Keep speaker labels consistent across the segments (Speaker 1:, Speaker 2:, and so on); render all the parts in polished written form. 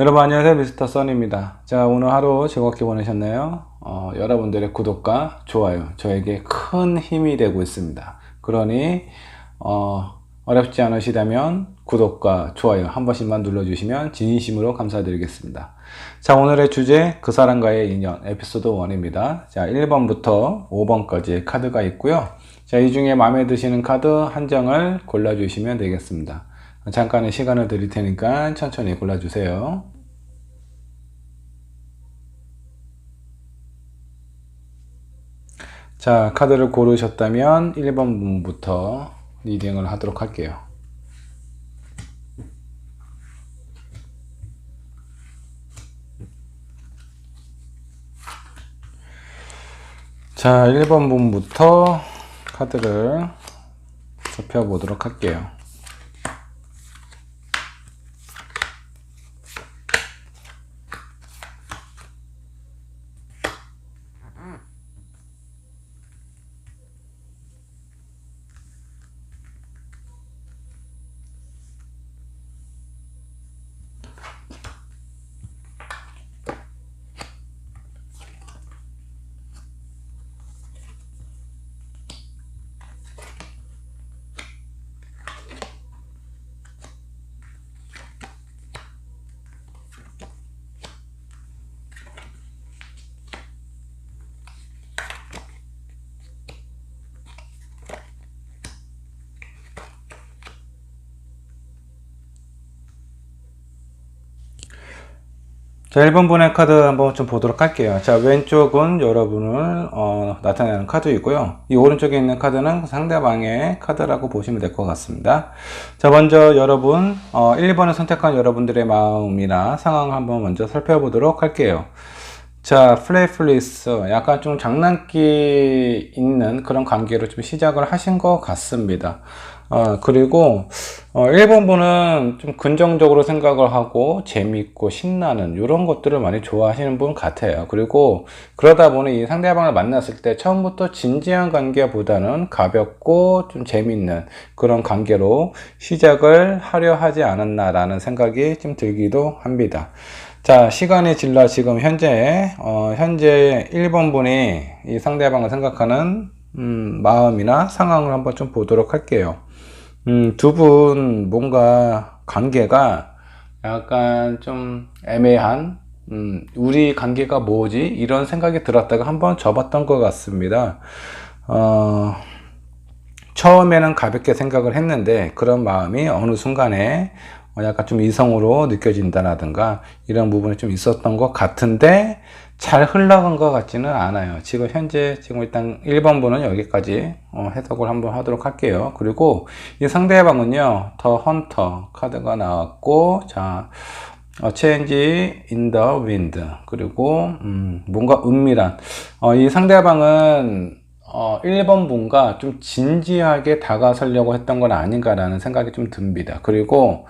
Speaker 1: 여러분 안녕하세요. 미스터 써니입니다. 자, 오늘 하루 즐겁게 보내셨나요? 여러분들의 구독과 좋아요 저에게 큰 힘이 되고 있습니다. 그러니 어렵지 않으시다면 구독과 좋아요 한 번씩만 눌러주시면 진심으로 감사드리겠습니다. 자, 오늘의 주제 그 사람과의 인연 에피소드 1입니다. 자, 1번부터 5번까지 카드가 있고요. 자, 이 중에 마음에 드시는 카드 한 장을 골라주시면 되겠습니다. 잠깐의 시간을 드릴 테니까 천천히 골라주세요. 자, 카드를 고르셨다면 1번 분부터 리딩을 하도록 할게요. 자, 1번 분부터 카드를 좁혀보도록 할게요. 자, 1번 분의 카드 한번 좀 보도록 할게요. 자, 왼쪽은 여러분을 나타내는 카드이고요. 이 오른쪽에 있는 카드는 상대방의 카드라고 보시면 될 것 같습니다. 자, 먼저 여러분 1번을 선택한 여러분들의 마음이나 상황을 한번 먼저 살펴보도록 할게요. 자, 플레이플리스 약간 좀 장난기 있는 그런 관계로 좀 시작을 하신 것 같습니다. 그리고 1번 분은 좀 긍정적으로 생각을 하고 재밌고 신나는 이런 것들을 많이 좋아하시는 분 같아요. 그리고 그러다 보니 이 상대방을 만났을 때 처음부터 진지한 관계보다는 가볍고 좀 재밌는 그런 관계로 시작을 하려 하지 않았나라는 생각이 좀 들기도 합니다. 자, 시간이 질러 지금 현재 1번 분이 이 상대방을 생각하는 마음이나 상황을 한번 좀 보도록 할게요. 두 분 뭔가 관계가 약간 좀 애매한 우리 관계가 뭐지? 이런 생각이 들었다가 한번 접었던 것 같습니다. 처음에는 가볍게 생각을 했는데 그런 마음이 어느 순간에 약간 좀 이성으로 느껴진다라든가 이런 부분이 좀 있었던 것 같은데 잘 흘러간 것 같지는 않아요. 지금 일단 1번 분은 여기까지 해석을 한번 하도록 할게요. 그리고 이 상대방은요, 더 헌터 카드가 나왔고, 자, change in the wind. 그리고, 뭔가 은밀한, 이 상대방은 1번 분과 좀 진지하게 다가서려고 했던 건 아닌가라는 생각이 좀 듭니다. 그리고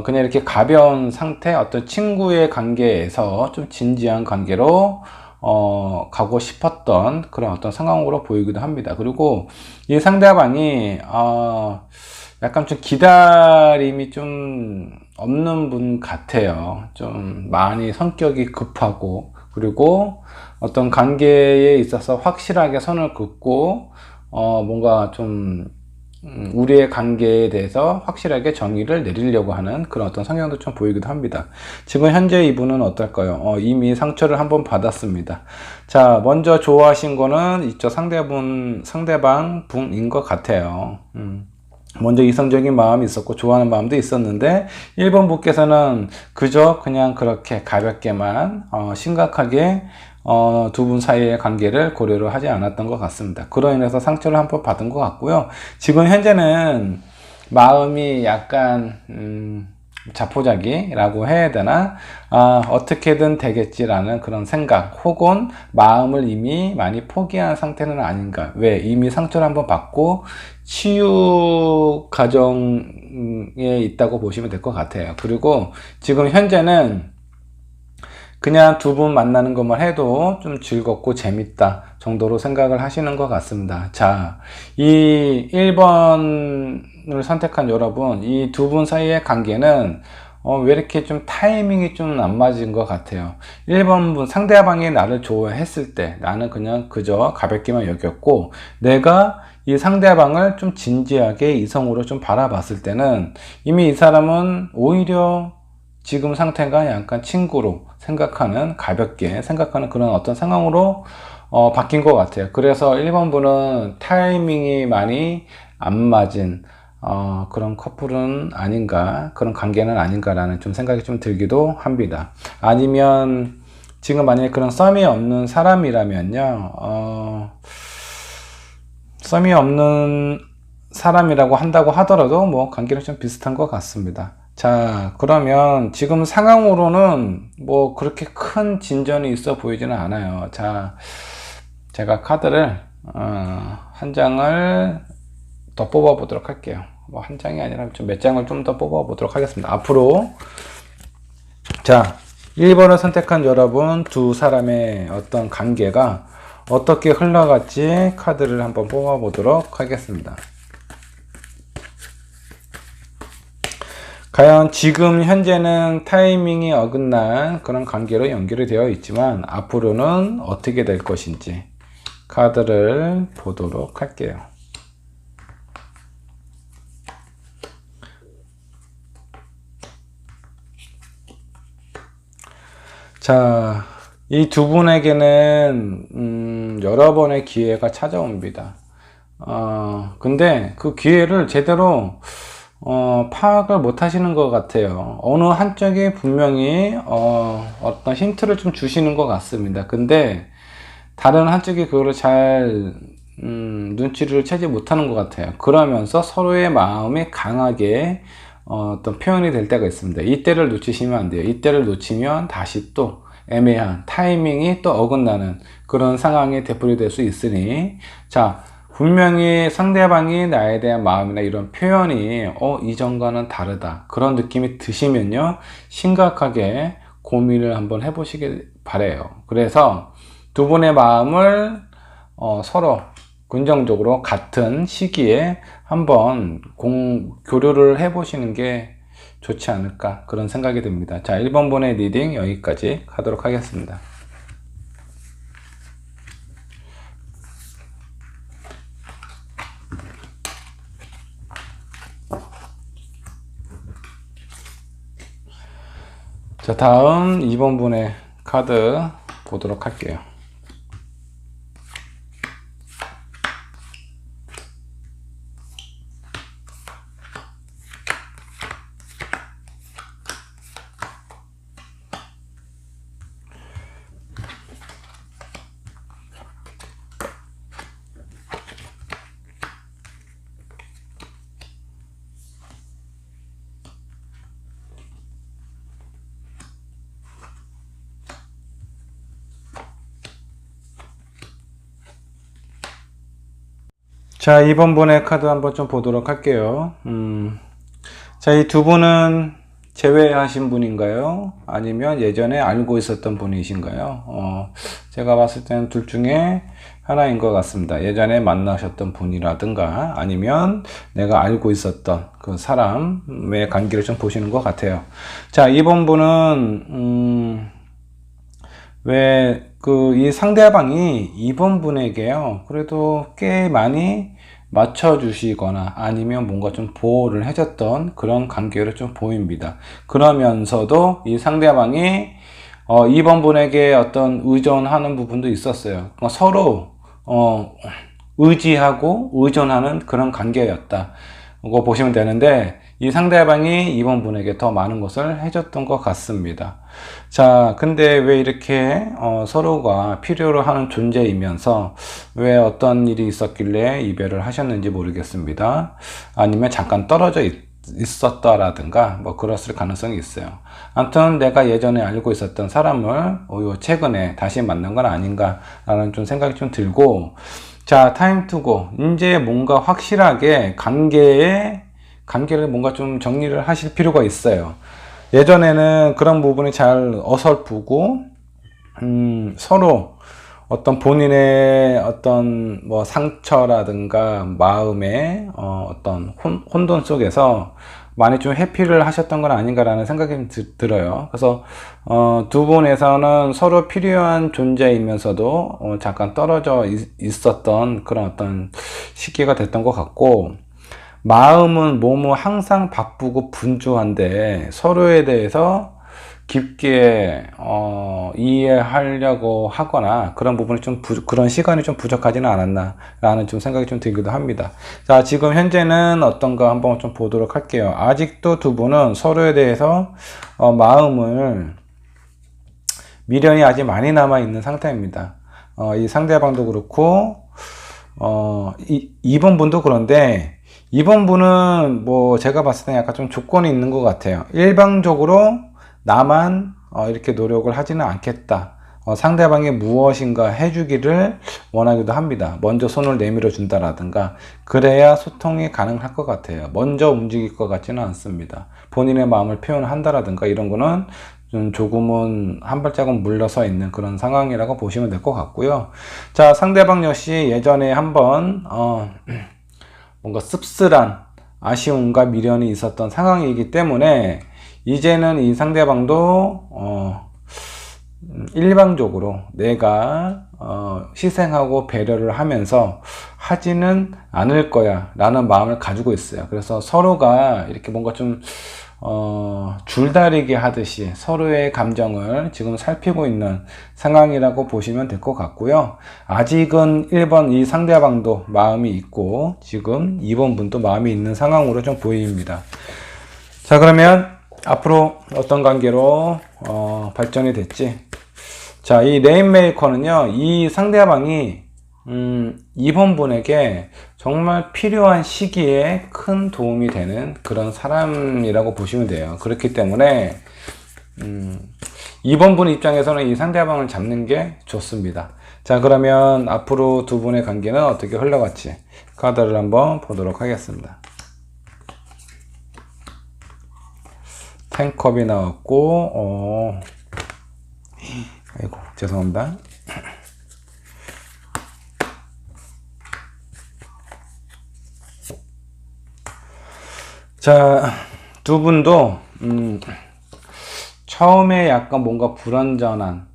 Speaker 1: 그냥 이렇게 가벼운 상태, 어떤 친구의 관계에서 좀 진지한 관계로 가고 싶었던 그런 어떤 상황으로 보이기도 합니다. 그리고 이 상대방이 약간 좀 기다림이 좀 없는 분 같아요. 좀 많이 성격이 급하고, 그리고 어떤 관계에 있어서 확실하게 선을 긋고 뭔가 좀 우리의 관계에 대해서 확실하게 정의를 내리려고 하는 그런 어떤 성향도 좀 보이기도 합니다. 지금 현재 이분은 어떨까요? 이미 상처를 한번 받았습니다. 자, 먼저 좋아하신 거는 이쪽 상대방 분인 것 같아요. 먼저 이성적인 마음이 있었고 좋아하는 마음도 있었는데 1번 분께서는 그냥 그렇게 가볍게만 심각하게 두 분 사이의 관계를 고려를 하지 않았던 것 같습니다. 그로 인해서 상처를 한번 받은 것 같고요. 지금 현재는 마음이 약간 자포자기라고 해야 되나? 어떻게든 되겠지라는 그런 생각 혹은 마음을 이미 많이 포기한 상태는 아닌가. 왜? 이미 상처를 한번 받고 치유 과정에 있다고 보시면 될 것 같아요. 그리고 지금 현재는 그냥 두 분 만나는 것만 해도 좀 즐겁고 재밌다 정도로 생각을 하시는 것 같습니다. 자, 이 1번을 선택한 여러분, 이 두 분 사이의 관계는 왜 이렇게 좀 타이밍이 좀 안 맞은 것 같아요. 1번 분 상대방이 나를 좋아했을 때 나는 그냥 그저 가볍게만 여겼고, 내가 이 상대방을 좀 진지하게 이성으로 좀 바라봤을 때는 이미 이 사람은 오히려 지금 상태가 약간 친구로 생각하는, 가볍게 생각하는 그런 어떤 상황으로 바뀐 것 같아요. 그래서 1번 분은 타이밍이 많이 안 맞은 그런 커플은 아닌가, 그런 관계는 아닌가라는 좀 생각이 좀 들기도 합니다. 아니면 지금 만약에 그런 썸이 없는 사람이라면요, 썸이 없는 사람이라고 한다고 하더라도 뭐 관계는 좀 비슷한 것 같습니다. 자, 그러면 지금 상황으로는 뭐 그렇게 큰 진전이 있어 보이지는 않아요. 자, 제가 카드를 한 장을 더 뽑아 보도록 할게요. 뭐 한 장이 아니라 좀 몇 장을 좀 더 뽑아 보도록 하겠습니다. 앞으로, 자, 1번을 선택한 여러분 두 사람의 어떤 관계가 어떻게 흘러갈지 카드를 한번 뽑아 보도록 하겠습니다. 과연 지금 현재는 타이밍이 어긋난 그런 관계로 연결이 되어 있지만 앞으로는 어떻게 될 것인지 카드를 보도록 할게요. 자, 이 두 분에게는 여러 번의 기회가 찾아옵니다. 근데 그 기회를 제대로 파악을 못 하시는 것 같아요. 어느 한쪽이 분명히 어떤 힌트를 좀 주시는 것 같습니다. 근데 다른 한쪽이 그거를 잘 눈치를 채지 못하는 것 같아요. 그러면서 서로의 마음이 강하게 어떤 표현이 될 때가 있습니다. 이때를 놓치시면 안 돼요. 이때를 놓치면 다시 또 애매한 타이밍이 또 어긋나는 그런 상황이 되풀이될 수 있으니, 자, 분명히 상대방이 나에 대한 마음이나 이런 표현이 이전과는 다르다, 그런 느낌이 드시면요, 심각하게 고민을 한번 해보시길 바래요. 그래서 두 분의 마음을 서로 긍정적으로 같은 시기에 한번 교류를 해보시는 게 좋지 않을까, 그런 생각이 듭니다. 자, 1번 분의 리딩 여기까지 하도록 하겠습니다. 자, 다음 2번 분의 카드 보도록 할게요. 자, 2번 분의 카드 한번 좀 보도록 할게요. 자, 이 두 분은 재회하신 분인가요? 아니면 예전에 알고 있었던 분이신가요? 제가 봤을 때는 둘 중에 하나인 것 같습니다. 예전에 만나셨던 분이라든가 아니면 내가 알고 있었던 그 사람의 관계를 좀 보시는 것 같아요. 자, 2번 분은 이 상대방이 2번 분에게요, 그래도 꽤 많이 맞춰주시거나 아니면 뭔가 좀 보호를 해줬던 그런 관계를 좀 보입니다. 그러면서도 이 상대방이 2번 분에게 어떤 의존하는 부분도 있었어요. 그러니까 서로 의지하고 의존하는 그런 관계였다, 고 보시면 되는데, 이 상대방이 2번 분에게 더 많은 것을 해줬던 것 같습니다. 자, 근데 왜 이렇게 서로가 필요로 하는 존재이면서 왜 어떤 일이 있었길래 이별을 하셨는지 모르겠습니다. 아니면 잠깐 떨어져 있었다라든가 뭐 그랬을 가능성이 있어요. 아무튼 내가 예전에 알고 있었던 사람을 최근에 다시 만난 건 아닌가 라는 좀 생각이 좀 들고, 자, 타임 투고, 이제 뭔가 확실하게 관계를 뭔가 좀 정리를 하실 필요가 있어요. 예전에는 그런 부분이 잘 어설프고, 서로 어떤 본인의 어떤 뭐 상처라든가 마음의 어떤 혼돈 속에서 많이 좀 회피를 하셨던 건 아닌가라는 생각이 들어요. 그래서 두 분에서는 서로 필요한 존재이면서도 잠깐 떨어져 있었던 그런 어떤 시기가 됐던 것 같고, 마음은 몸은 항상 바쁘고 분주한데 서로에 대해서 깊게 이해하려고 하거나 그런 부분이 좀 그런 시간이 좀 부족하지는 않았나 라는 좀 생각이 좀 들기도 합니다. 자, 지금 현재는 어떤가 한번 좀 보도록 할게요. 아직도 두 분은 서로에 대해서 마음을 미련이 아직 많이 남아 있는 상태입니다. 이 상대방도 그렇고 이번 분도 그런데, 이번 분은 뭐 제가 봤을 때 약간 좀 조건이 있는 것 같아요. 일방적으로 나만 이렇게 노력을 하지는 않겠다. 상대방이 무엇인가 해주기를 원하기도 합니다. 먼저 손을 내밀어 준다라든가, 그래야 소통이 가능할 것 같아요. 먼저 움직일 것 같지는 않습니다. 본인의 마음을 표현한다라든가 이런 거는 좀 조금은 한 발자국 물러서 있는 그런 상황이라고 보시면 될 것 같고요. 자, 상대방 역시 예전에 한번 뭔가 씁쓸한 아쉬움과 미련이 있었던 상황이기 때문에 이제는 이 상대방도 일방적으로 내가 희생하고 배려를 하면서 하지는 않을 거야 라는 마음을 가지고 있어요. 그래서 서로가 이렇게 뭔가 좀 줄다리기 하듯이 서로의 감정을 지금 살피고 있는 상황이라고 보시면 될 것 같고요. 아직은 1번 이 상대방도 마음이 있고 지금 2번 분도 마음이 있는 상황으로 좀 보입니다. 자, 그러면 앞으로 어떤 관계로 발전이 됐지? 자, 이 레인메이커는요, 이 상대방이 이번 분에게 정말 필요한 시기에 큰 도움이 되는 그런 사람이라고 보시면 돼요. 그렇기 때문에 이번 분 입장에서는 이 상대방을 잡는 게 좋습니다. 자, 그러면 앞으로 두 분의 관계는 어떻게 흘러갈지 카드를 한번 보도록 하겠습니다. 10컵이 나왔고, 아이고, 죄송합니다. 자, 두 분도, 처음에 약간 뭔가 불완전한,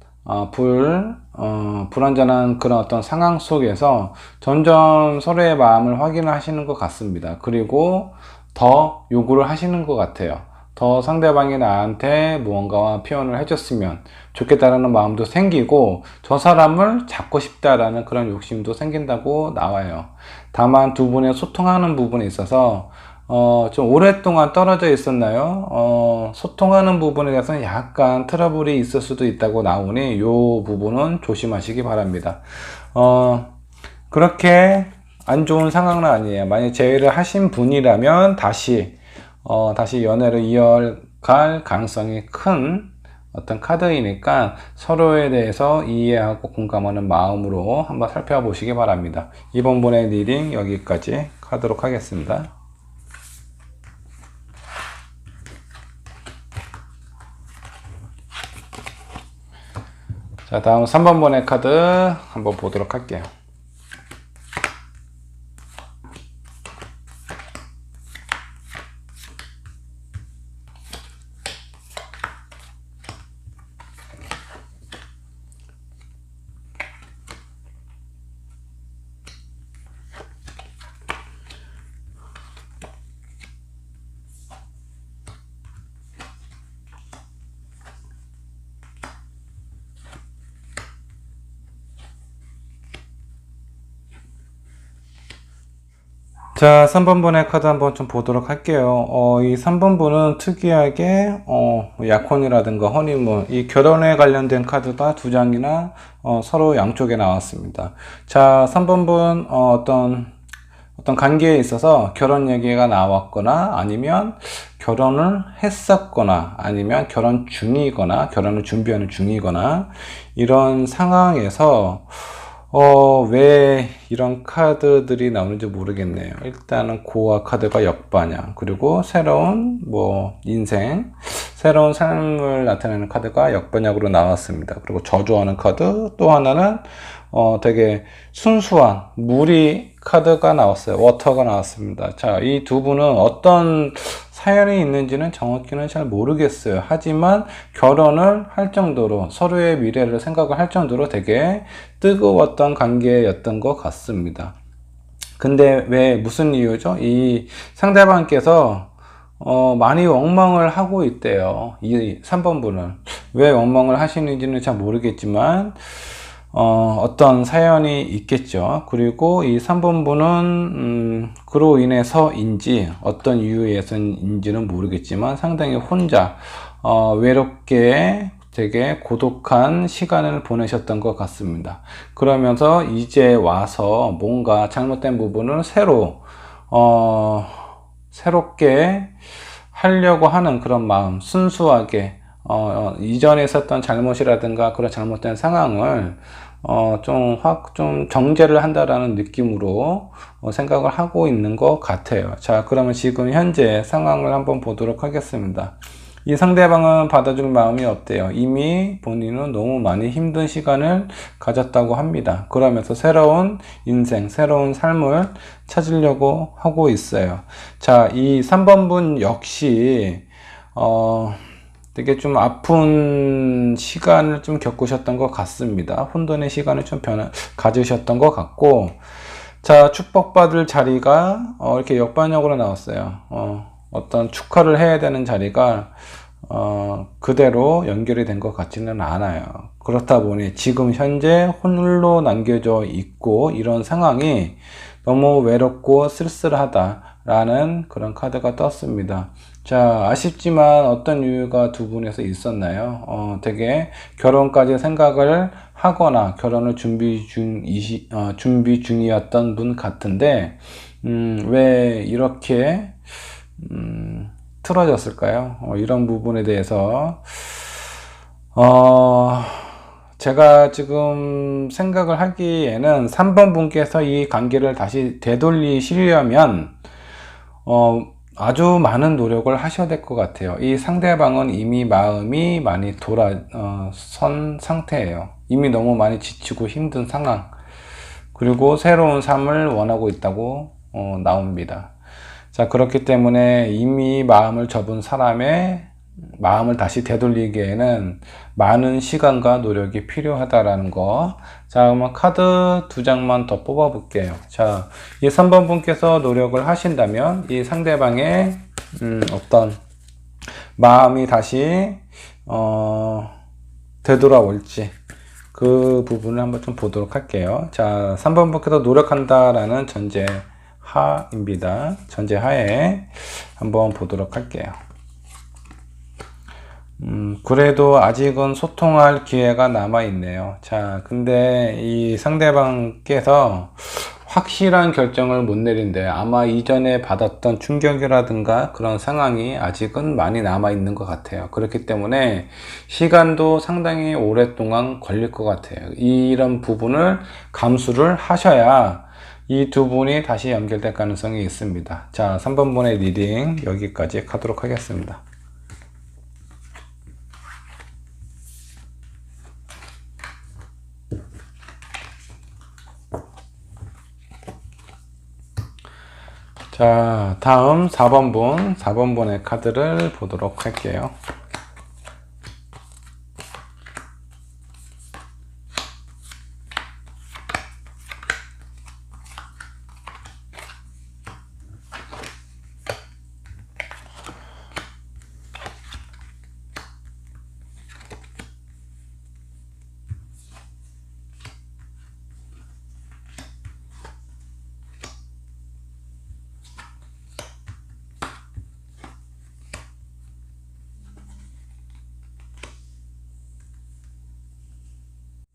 Speaker 1: 불완전한 그런 어떤 상황 속에서 점점 서로의 마음을 확인하시는 것 같습니다. 그리고 더 요구를 하시는 것 같아요. 더 상대방이 나한테 무언가 표현을 해줬으면 좋겠다라는 마음도 생기고 저 사람을 잡고 싶다라는 그런 욕심도 생긴다고 나와요. 다만 두 분의 소통하는 부분에 있어서 좀 오랫동안 떨어져 있었나요? 소통하는 부분에 대해서는 약간 트러블이 있을 수도 있다고 나오니 이 부분은 조심하시기 바랍니다. 그렇게 안 좋은 상황은 아니에요. 만약 재회를 하신 분이라면 다시 연애를 이어갈 가능성이 큰 어떤 카드이니까 서로에 대해서 이해하고 공감하는 마음으로 한번 살펴보시기 바랍니다. 이번 분의 리딩 여기까지 하도록 하겠습니다. 자, 다음 3번 분의 카드 한번 보도록 할게요. 자, 3번 분의 카드 한번 좀 보도록 할게요. 이 3번 분은 특이하게, 약혼이라든가 허니문, 이 결혼에 관련된 카드가 두 장이나, 서로 양쪽에 나왔습니다. 자, 3번 분, 어떤 관계에 있어서 결혼 얘기가 나왔거나, 아니면 결혼을 했었거나, 아니면 결혼 중이거나, 결혼을 준비하는 중이거나, 이런 상황에서, 왜 이런 카드들이 나오는지 모르겠네요. 일단은 고아 카드가 역반향, 그리고 새로운 인생, 새로운 삶을 나타내는 카드가 역반향으로 나왔습니다. 그리고 저주하는 카드, 또 하나는 되게 순수한 무리 카드가 나왔어요. 워터가 나왔습니다. 자, 이 두 분은 어떤 사연이 있는지는 정확히는 잘 모르겠어요. 하지만 결혼을 할 정도로 서로의 미래를 생각을 할 정도로 되게 뜨거웠던 관계였던 것 같습니다. 근데 왜 무슨 이유죠? 이 상대방께서 많이 원망을 하고 있대요. 이 3번 분은 왜 원망을 하시는지는 잘 모르겠지만 어떤 사연이 있겠죠. 그리고 이 3번 분은 그로 인해서인지 어떤 이유에서인지는 모르겠지만 상당히 혼자 외롭게 되게 고독한 시간을 보내셨던 것 같습니다. 그러면서 이제 와서 뭔가 잘못된 부분을 새롭게 하려고 하는 그런 마음, 순수하게 이전에 있었던 잘못이라든가 그런 잘못된 상황을 좀 정제를 한다라는 느낌으로 생각을 하고 있는 것 같아요. 자, 그러면 지금 현재 상황을 한번 보도록 하겠습니다. 이 상대방은 받아줄 마음이 없대요. 이미 본인은 너무 많이 힘든 시간을 가졌다고 합니다. 그러면서 새로운 인생, 새로운 삶을 찾으려고 하고 있어요. 자, 이 3번 분 역시 되게 좀 아픈 시간을 좀 겪으셨던 것 같습니다. 혼돈의 시간을 좀 가지셨던 것 같고, 자, 축복받을 자리가 이렇게 역반역으로 나왔어요. 어떤 축하를 해야 되는 자리가 그대로 연결이 된 것 같지는 않아요. 그렇다 보니 지금 현재 홀로 남겨져 있고 이런 상황이 너무 외롭고 쓸쓸하다라는 그런 카드가 떴습니다. 자, 아쉽지만 어떤 이유가 두 분에서 있었나요? 되게 결혼까지 생각을 하거나 결혼을 준비 중이었던 분 같은데, 왜 이렇게 틀어졌을까요? 이런 부분에 대해서 제가 지금 생각을 하기에는 3번 분께서 이 관계를 다시 되돌리시려면 아주 많은 노력을 하셔야 될 것 같아요. 이 상대방은 이미 마음이 많이 돌아선 상태예요. 이미 너무 많이 지치고 힘든 상황, 그리고 새로운 삶을 원하고 있다고 나옵니다. 자, 그렇기 때문에 이미 마음을 접은 사람의 마음을 다시 되돌리기에는 많은 시간과 노력이 필요하다라는 거. 자, 그러면 카드 두 장만 더 뽑아 볼게요. 자, 이 3번 분께서 노력을 하신다면 이 상대방의 어떤 마음이 다시 되돌아올지 그 부분을 한번 좀 보도록 할게요. 자, 3번 분께서 노력한다라는 전제하입니다. 전제하에 한번 보도록 할게요. 그래도 아직은 소통할 기회가 남아 있네요. 자, 근데 이 상대방께서 확실한 결정을 못 내린대요. 아마 이전에 받았던 충격이라든가 그런 상황이 아직은 많이 남아 있는 것 같아요. 그렇기 때문에 시간도 상당히 오랫동안 걸릴 것 같아요. 이런 부분을 감수를 하셔야 이 두 분이 다시 연결될 가능성이 있습니다. 자, 3번 분의 리딩 여기까지 하도록 하겠습니다. 자, 다음 4번 분의 카드를 보도록 할게요.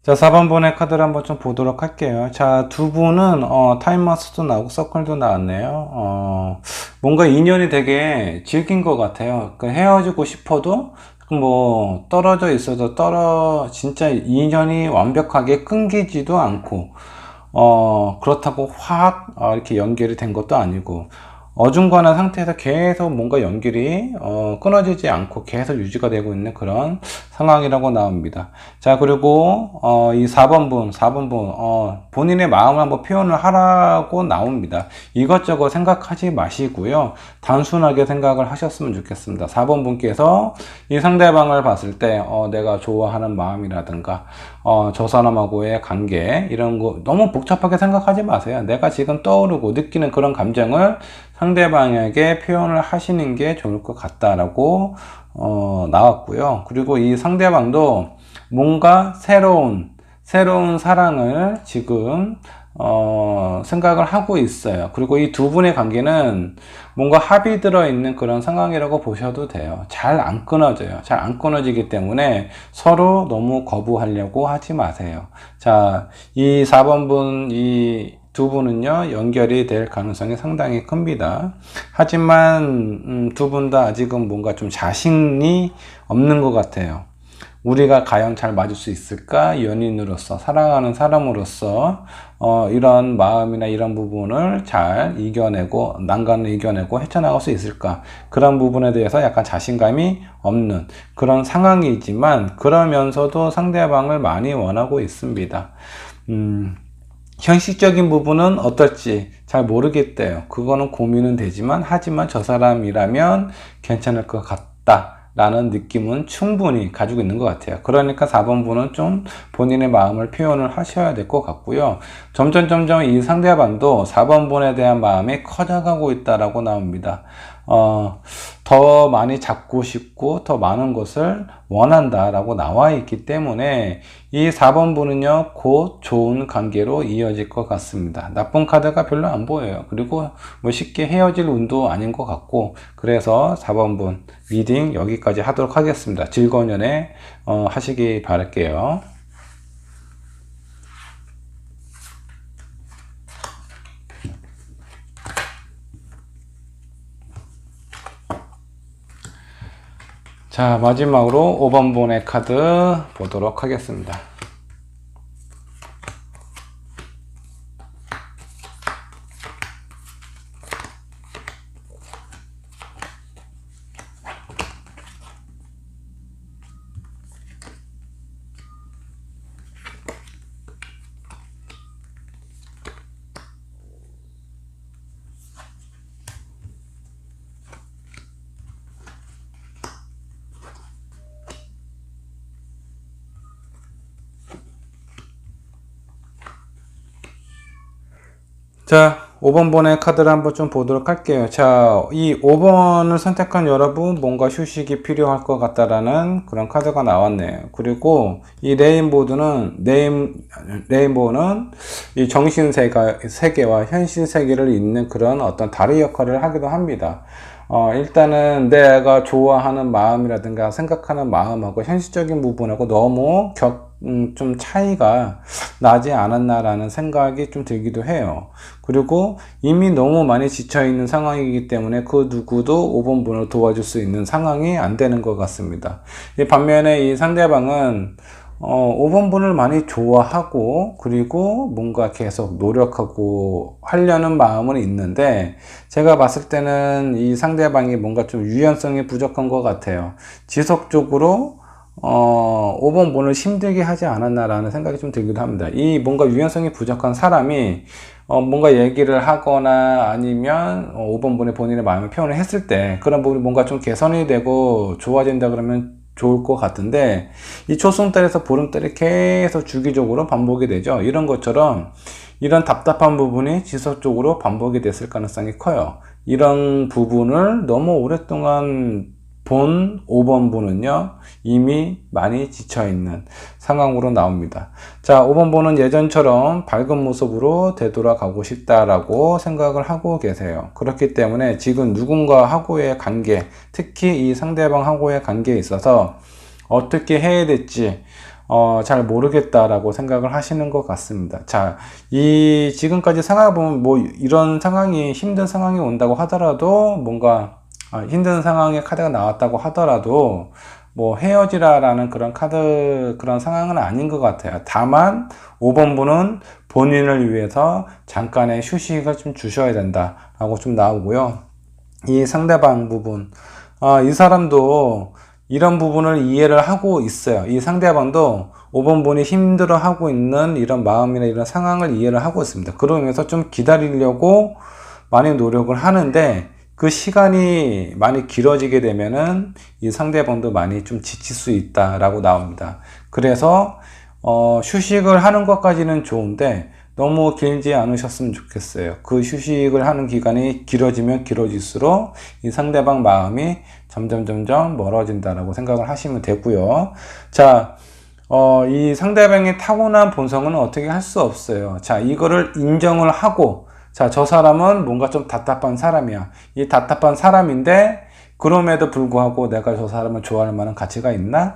Speaker 1: 자, 4번 분의 카드를 한번 좀 보도록 할게요. 자, 두 분은 타임마스도 나오고 서클도 나왔네요. 뭔가 인연이 되게 질긴 것 같아요. 헤어지고 싶어도 뭐 떨어져 있어도 진짜 인연이 완벽하게 끊기지도 않고 그렇다고 확 이렇게 연결이 된 것도 아니고 어중간한 상태에서 계속 뭔가 연결이 끊어지지 않고 계속 유지가 되고 있는 그런 상황이라고 나옵니다. 자, 그리고 이 4번분 본인의 마음을 한번 표현을 하라고 나옵니다. 이것저것 생각하지 마시고요. 단순하게 생각을 하셨으면 좋겠습니다. 4번분께서 이 상대방을 봤을 때 내가 좋아하는 마음이라든가 저 사람하고의 관계 이런 거 너무 복잡하게 생각하지 마세요. 내가 지금 떠오르고 느끼는 그런 감정을 상대방에게 표현을 하시는 게 좋을 것 같다라고 나왔고요. 그리고 이 상대방도 뭔가 새로운 사랑을 지금 생각을 하고 있어요. 그리고 이 두 분의 관계는 뭔가 합이 들어있는 그런 상황이라고 보셔도 돼요. 잘 안 끊어져요. 잘 안 끊어지기 때문에 서로 너무 거부하려고 하지 마세요. 자, 이 4번분, 이 두 분은요, 연결이 될 가능성이 상당히 큽니다. 하지만, 두 분 다 아직은 뭔가 좀 자신이 없는 것 같아요. 우리가 과연 잘 맞을 수 있을까? 연인으로서, 사랑하는 사람으로서, 이런 마음이나 이런 부분을 잘 이겨내고, 난관을 이겨내고 헤쳐나갈 수 있을까? 그런 부분에 대해서 약간 자신감이 없는 그런 상황이지만, 그러면서도 상대방을 많이 원하고 있습니다. 현실적인 부분은 어떨지 잘 모르겠대요. 그거는 고민은 되지만, 하지만 저 사람이라면 괜찮을 것 같다 라는 느낌은 충분히 가지고 있는 것 같아요. 그러니까 4번분은 좀 본인의 마음을 표현을 하셔야 될 것 같고요. 점점 이 상대방도 4번분에 대한 마음이 커져가고 있다라고 나옵니다. 더 많이 잡고 싶고 더 많은 것을 원한다라고 나와 있기 때문에 이 4번분은요, 곧 좋은 관계로 이어질 것 같습니다. 나쁜 카드가 별로 안 보여요. 그리고 뭐 쉽게 헤어질 운도 아닌 것 같고, 그래서 4번분 리딩 여기까지 하도록 하겠습니다. 즐거운 연애 하시기 바랄게요. 자, 마지막으로 5번분의 카드 보도록 하겠습니다. 자, 5번분의 카드를 한번 좀 보도록 할게요. 자, 이 5번을 선택한 여러분, 뭔가 휴식이 필요할 것 같다라는 그런 카드가 나왔네요. 그리고 이 레인보우는 이 정신 세계와 현실 세계를 잇는 그런 어떤 다른 역할을 하기도 합니다. 일단은 내가 좋아하는 마음이라든가 생각하는 마음하고 현실적인 부분하고 너무 좀 차이가 나지 않았나라는 생각이 좀 들기도 해요. 그리고 이미 너무 많이 지쳐있는 상황이기 때문에 그 누구도 5번분을 도와줄 수 있는 상황이 안 되는 것 같습니다. 반면에 이 상대방은 5번분을 많이 좋아하고 그리고 뭔가 계속 노력하고 하려는 마음은 있는데, 제가 봤을 때는 이 상대방이 뭔가 좀 유연성이 부족한 것 같아요. 지속적으로 5번분을 힘들게 하지 않았나라는 생각이 좀 들기도 합니다. 이 뭔가 유연성이 부족한 사람이 뭔가 얘기를 하거나 아니면 5번분이 본인의 마음을 표현을 했을 때 그런 부분이 뭔가 좀 개선이 되고 좋아진다 그러면 좋을 것 같은데, 이 초승달에서 보름달이 계속 주기적으로 반복이 되죠. 이런 것처럼 이런 답답한 부분이 지속적으로 반복이 됐을 가능성이 커요. 이런 부분을 너무 오랫동안 본 5번분은요, 이미 많이 지쳐있는 상황으로 나옵니다. 자, 5번분은 예전처럼 밝은 모습으로 되돌아가고 싶다라고 생각을 하고 계세요. 그렇기 때문에 지금 누군가하고의 관계, 특히 이 상대방하고의 관계에 있어서 어떻게 해야 될지 잘 모르겠다라고 생각을 하시는 것 같습니다. 자, 지금까지 생각해 보면 뭐 이런 상황이, 힘든 상황이 온다고 하더라도, 뭔가 힘든 상황에 카드가 나왔다고 하더라도 뭐 헤어지라라는 그런 그런 상황은 아닌 것 같아요. 다만 5번 분은 본인을 위해서 잠깐의 휴식을 좀 주셔야 된다라고 좀 나오고요. 이 상대방 부분, 이 사람도 이런 부분을 이해를 하고 있어요. 이 상대방도 5번 분이 힘들어하고 있는 이런 마음이나 이런 상황을 이해를 하고 있습니다. 그러면서 좀 기다리려고 많이 노력을 하는데, 그 시간이 많이 길어지게 되면은 이 상대방도 많이 좀 지칠 수 있다라고 나옵니다. 그래서 휴식을 하는 것까지는 좋은데 너무 길지 않으셨으면 좋겠어요. 그 휴식을 하는 기간이 길어지면 길어질수록 이 상대방 마음이 점점 멀어진다라고 생각을 하시면 되고요. 자, 이 상대방의 타고난 본성은 어떻게 할 수 없어요. 자, 이거를 인정을 하고, 자, 저 사람은 뭔가 좀 답답한 사람이야. 이 답답한 사람인데, 그럼에도 불구하고 내가 저 사람을 좋아할 만한 가치가 있나?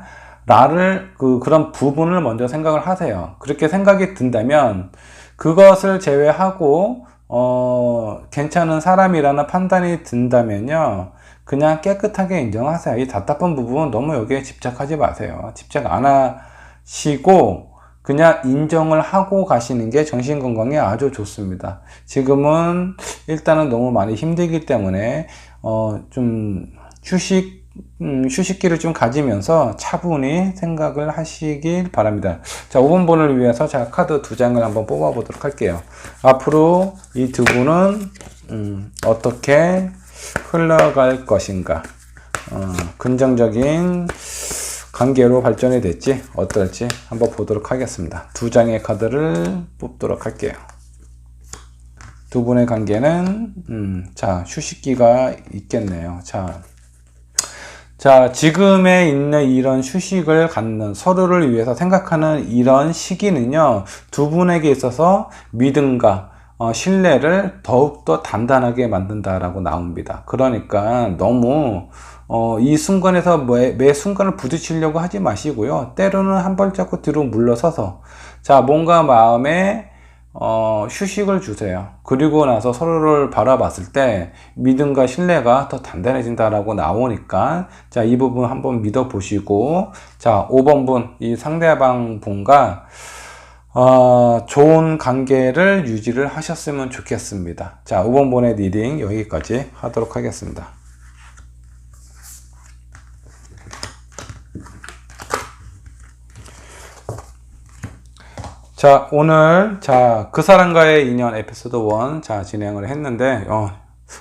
Speaker 1: 그런 부분을 먼저 생각을 하세요. 그렇게 생각이 든다면, 그것을 제외하고, 괜찮은 사람이라는 판단이 든다면요, 그냥 깨끗하게 인정하세요. 이 답답한 부분 너무 여기에 집착하지 마세요. 집착 안 하시고, 그냥 인정을 하고 가시는 게 정신건강에 아주 좋습니다. 지금은 일단은 너무 많이 힘들기 때문에 좀 휴식기를 좀 가지면서 차분히 생각을 하시길 바랍니다. 자, 5번 분을 위해서 제가 카드 2장을 한번 뽑아 보도록 할게요. 앞으로 이 두 분은 어떻게 흘러갈 것인가, 긍정적인 관계로 발전이 될지 어떨지 한번 보도록 하겠습니다. 2장의 카드를 뽑도록 할게요. 두 분의 관계는 자, 휴식기가 있겠네요. 자, 지금에 있는 이런 휴식을 갖는, 서로를 위해서 생각하는 이런 시기는요, 두 분에게 있어서 믿음과 신뢰를 더욱더 단단하게 만든다라고 나옵니다. 그러니까 너무 이 순간에서 매 순간을 부딪히려고 하지 마시고요. 때로는 한 발자국 뒤로 물러서서, 자, 뭔가 마음에 휴식을 주세요. 그리고 나서 서로를 바라봤을 때 믿음과 신뢰가 더 단단해진다라고 나오니까, 자, 이 부분 한번 믿어보시고, 자, 5번 분, 이 상대방 분과 좋은 관계를 유지를 하셨으면 좋겠습니다. 자, 5번 분의 리딩 여기까지 하도록 하겠습니다. 자, 오늘, 자, 그 사람과의 인연 에피소드 1, 자, 진행을 했는데,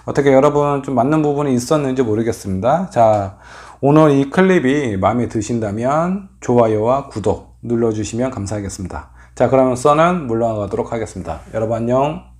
Speaker 1: 어떻게 여러분 좀 맞는 부분이 있었는지 모르겠습니다. 자, 오늘 이 클립이 마음에 드신다면 좋아요와 구독 눌러주시면 감사하겠습니다. 자, 그러면 썰은 물러가도록 하겠습니다. 여러분 안녕.